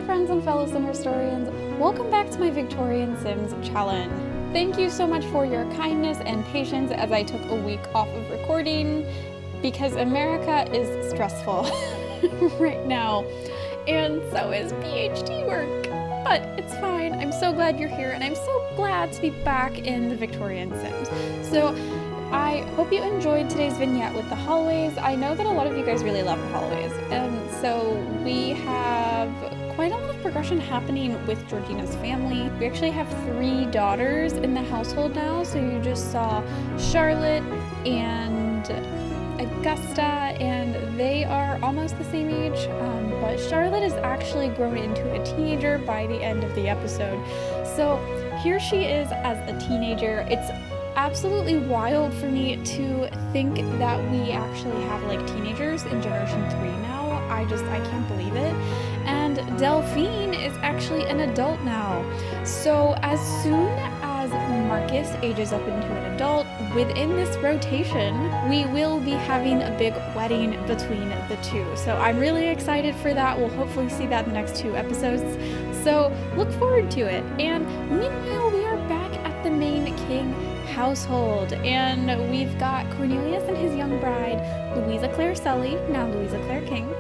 friends and fellow sim historians, welcome back to my Victorian Sims challenge. Thank you so much for your kindness and patience as I took a week off of recording because America is stressful right now, and so is PhD work, but it's fine. I'm so glad you're here, and I'm so glad to be back in the Victorian Sims. So I hope you enjoyed today's vignette with the Holloways. I know that a lot of you guys really love the Holloways, and so we have quite a lot of progression happening with Georgina's family. We actually have 3 daughters in the household now, so you just saw Charlotte and Augusta, and they are almost the same age, but Charlotte is actually grown into a teenager by the end of the episode. So here she is as a teenager. It's absolutely wild for me to think that we actually have like teenagers in generation 3 now. I can't believe it. And Delphine is actually an adult now. So as soon as Marcus ages up into an adult, within this rotation, we will be having a big wedding between the two. So I'm really excited for that. We'll hopefully see that in the next 2 episodes. So look forward to it. And meanwhile, we are back at the main king household, and we've got Cornelius and his young bride, Louisa Claire Sully, now Louisa Claire King,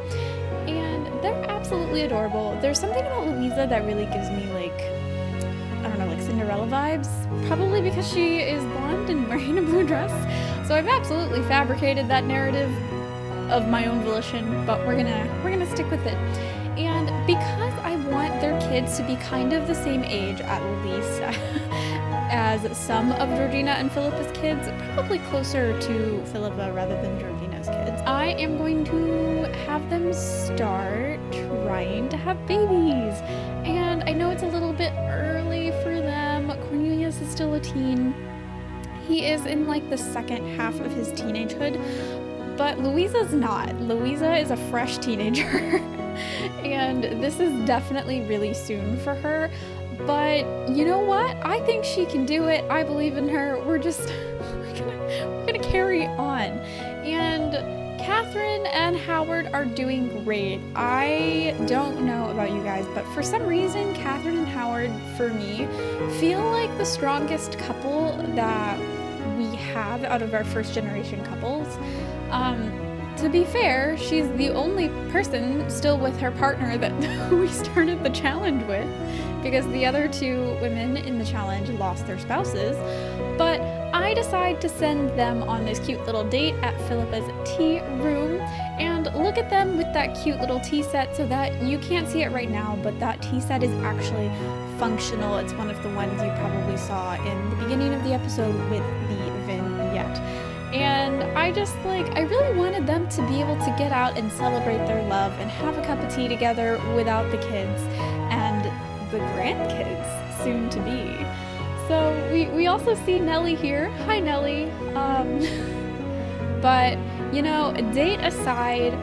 and they're absolutely adorable. There's something about Louisa that really gives me like Cinderella vibes, probably because she is blonde and wearing a blue dress. So I've absolutely fabricated that narrative of my own volition, but we're gonna stick with it. And because I want their kids to be kind of the same age at least as some of Georgina and Philippa's kids, probably closer to Philippa rather than Georgina's kids, I am going to have them start trying to have babies. And I know it's a little bit early for them. Cornelius is still a teen. He is in like the second half of his teenagehood, but Louisa's not. Louisa is a fresh teenager. And this is definitely really soon for her. But you know what? I think she can do it. I believe in her. We're gonna carry on. And Catherine and Howard are doing great. I don't know about you guys, but for some reason, Catherine and Howard, for me, feel like the strongest couple that we have out of our first generation couples. To be fair, she's the only person still with her partner that we started the challenge with, because the other 2 women in the challenge lost their spouses. But I decide to send them on this cute little date at Philippa's tea room, and look at them with that cute little tea set, so that you can't see it right now, but that tea set is actually functional. It's one of the ones you probably saw in the beginning of the episode with the vignette. And I really wanted them to be able to get out and celebrate their love and have a cup of tea together without the kids and the grandkids soon to be. So we also see Nellie here. Hi, Nellie. But, you know, date aside,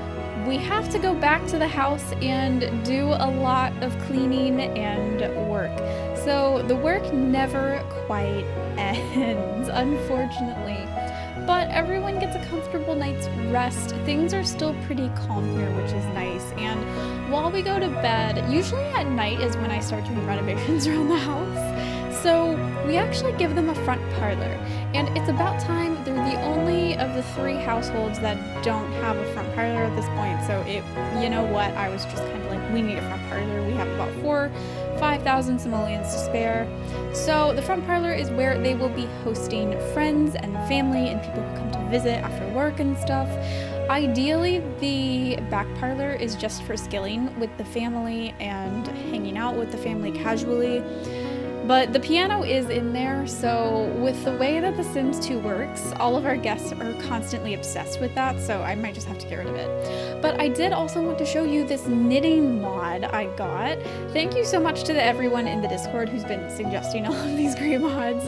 we have to go back to the house and do a lot of cleaning and work. So the work never quite ends, unfortunately. But everyone gets a comfortable night's rest. Things are still pretty calm here, which is nice. And while we go to bed, usually at night is when I start doing renovations around the house. So we actually give them a front parlor. And it's about time. They're the only of the 3 households that don't have a front parlor at this point. So you know what? I was just kind of like, we need a front parlor. We have about 5,000 simoleons to spare. So the front parlor is where they will be hosting friends and family and people who come to visit after work and stuff. Ideally, the back parlor is just for skilling with the family and hanging out with the family casually. But the piano is in there, so with the way that The Sims 2 works, all of our guests are constantly obsessed with that, so I might just have to get rid of it. But I did also want to show you this knitting mod I got. Thank you so much to everyone in the Discord who's been suggesting all of these great mods.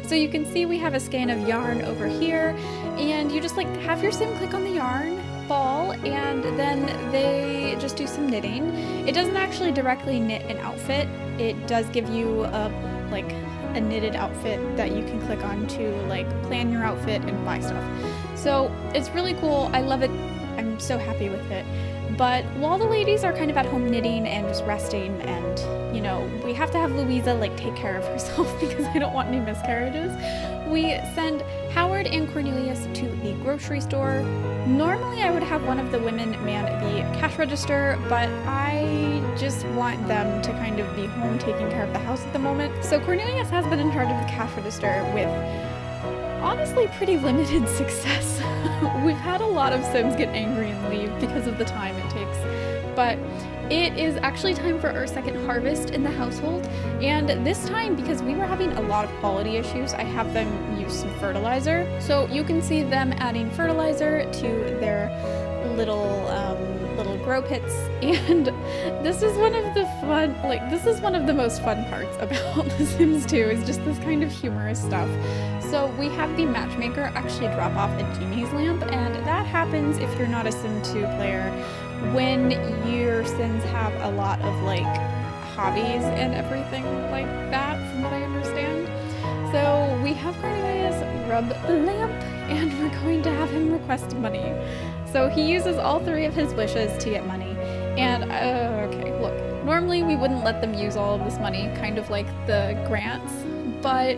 So you can see we have a skein of yarn over here, and you just like have your Sim click on the yarn ball, and then they just do some knitting. It doesn't actually directly knit an outfit. It does give you a knitted outfit that you can click on to like plan your outfit and buy stuff. So it's really cool. I love it. I'm so happy with it. But while the ladies are kind of at home knitting and just resting, and, you know, we have to have Louisa, like, take care of herself because I don't want any miscarriages, we send Howard and Cornelius to the grocery store. Normally I would have one of the women man the cash register, but I just want them to kind of be home taking care of the house at the moment. So Cornelius has been in charge of the cash register with honestly pretty limited success. We've had a lot of Sims get angry and leave because of the time it takes, but it is actually time for our second harvest in the household, and this time, because we were having a lot of quality issues, I have them use some fertilizer. So you can see them adding fertilizer to their little grow pits, and this is one of the most fun parts about The Sims 2, is just this kind of humorous stuff. So we have the matchmaker actually drop off a genie's lamp, and that happens if you're not a Sim 2 player when your Sims have a lot of like hobbies and everything like that, from what I understand. So we have Cornelius rub the lamp, and we're going to have him request money. So he uses all 3 of his wishes to get money. And okay, look, normally we wouldn't let them use all of this money, kind of like the grants, but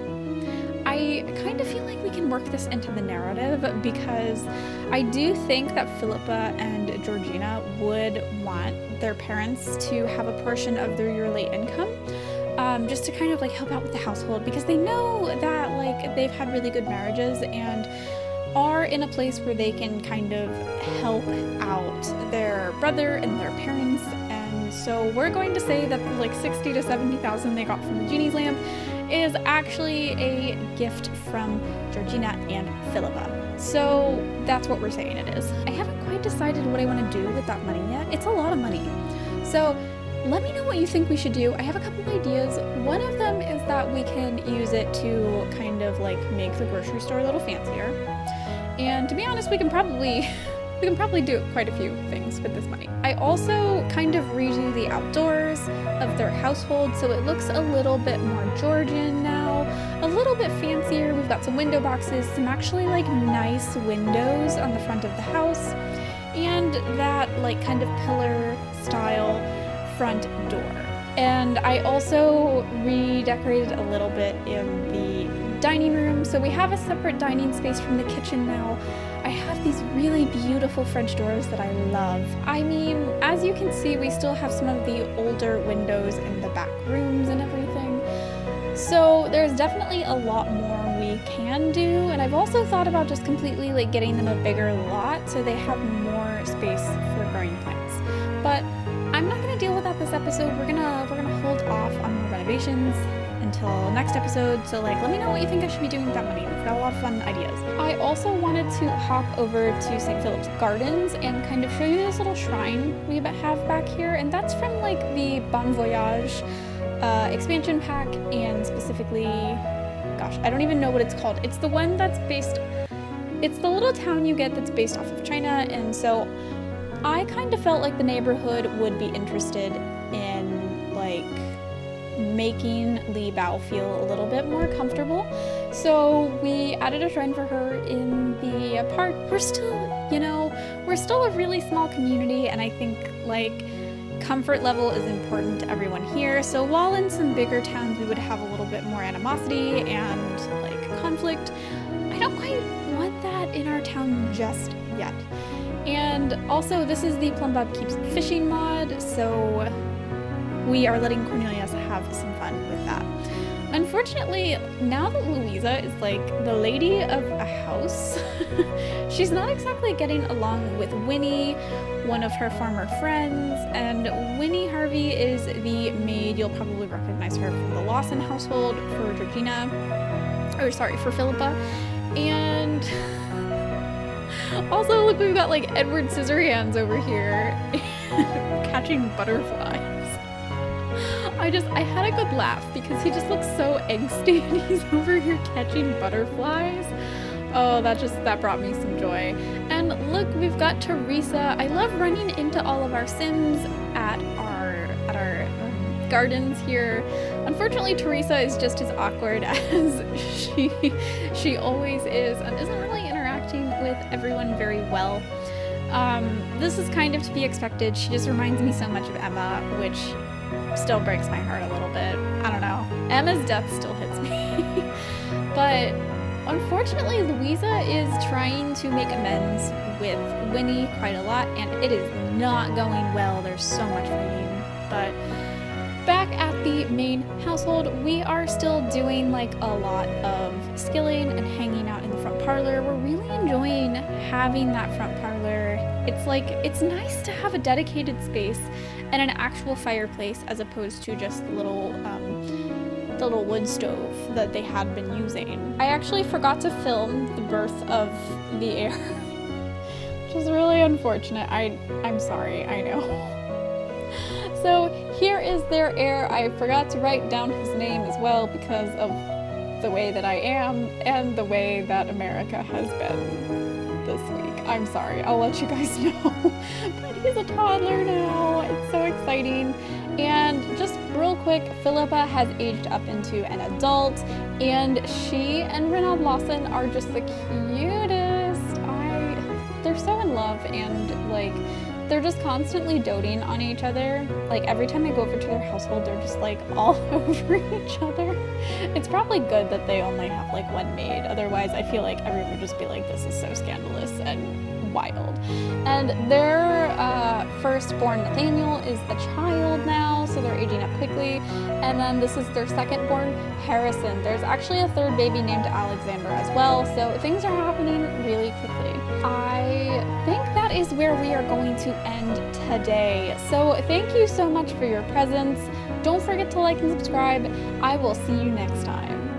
I kind of feel like we can work this into the narrative, because I do think that Philippa and Georgina would want their parents to have a portion of their yearly income, just to kind of like help out with the household, because they know that like they've had really good marriages and are in a place where they can kind of help out their brother and their parents. And so we're going to say that the like 60 to 70,000 they got from the genie's lamp is actually a gift from Georgina and Philippa. So that's what we're saying it is. I haven't quite decided what I want to do with that money yet. It's a lot of money. So let me know what you think we should do. I have a couple ideas. One of them is that we can use it to kind of like make the grocery store a little fancier. And to be honest, we can probably do quite a few things with this money. I also kind of redo the outdoors of their household, so it looks a little bit more Georgian now, a little bit fancier. We've got some window boxes, some actually like nice windows on the front of the house, and that like kind of pillar style front door. And I also redecorated a little bit in the dining room, so we have a separate dining space from the kitchen now. I have these really beautiful French doors that I love. I mean, as you can see, we still have some of the older windows in the back rooms and everything. So there's definitely a lot more we can do, and I've also thought about just completely like getting them a bigger lot so they have more space for growing plants. But I'm not gonna deal with that this episode. We're gonna hold off on more renovations until next episode. So like, let me know what you think I should be doing with that money. We've got a lot of fun ideas. I also wanted to hop over to St. Philip's Gardens and kind of show you this little shrine we have back here, and that's from like the Bon Voyage expansion pack, and specifically, gosh, I don't even know what it's called. It's the one that's it's the little town you get that's based off of China, and so I kind of felt like the neighborhood would be interested in like making Li Bao feel a little bit more comfortable. So we added a shrine for her in the park. We're still a really small community, and I think like comfort level is important to everyone here. So while in some bigger towns we would have a little bit more animosity and like conflict, I don't quite want that in our town just yet. And also, this is the Plumbob Keeps Fishing mod, so we are letting Cornelius have some fun with that. Unfortunately, now that Louisa is like the lady of a house, she's not exactly getting along with Winnie, one of her former friends, and Winnie Harvey is the maid. You'll probably recognize her from the Lawson household for for Philippa. And also, look, we've got like Edward Scissorhands over here catching butterflies. I had a good laugh because he just looks so angsty and he's over here catching butterflies. Oh, that brought me some joy. And look, we've got Teresa. I love running into all of our Sims at our gardens here. Unfortunately, Teresa is just as awkward as she always is, and isn't really interacting with everyone very well. This is kind of to be expected. She just reminds me so much of Emma, which still breaks my heart a little bit. I don't know. Emma's death still hits me. But unfortunately, Louisa is trying to make amends with Winnie quite a lot, and it is not going well. There's so much fighting. But back at the main household, we are still doing like a lot of skilling and hanging out in the front parlor. We're really enjoying having that front parlor. It's nice to have a dedicated space and an actual fireplace as opposed to just the little wood stove that they had been using. I actually forgot to film the birth of the heir, which is really unfortunate. I'm sorry, I know. So here is their heir. I forgot to write down his name as well because of the way that I am and the way that America has been this week. I'm sorry, I'll let you guys know. But he's a toddler now. It's so exciting. And just real quick, Philippa has aged up into an adult, and she and Renaud Lawson are just the cutest. They're so in love, and like they're just constantly doting on each other. Like every time I go over to their household, they're just like all over each other. It's probably good that they only have like one maid. Otherwise, I feel like everyone would just be like, this is so scandalous and wild. And their firstborn Nathaniel is a child now, so they're aging up quickly. And then this is their secondborn Harrison. There's actually a third baby named Alexander as well, so things are happening really quickly. I think that is where we are going to end today. So thank you so much for your presence. Don't forget to like and subscribe. I will see you next time.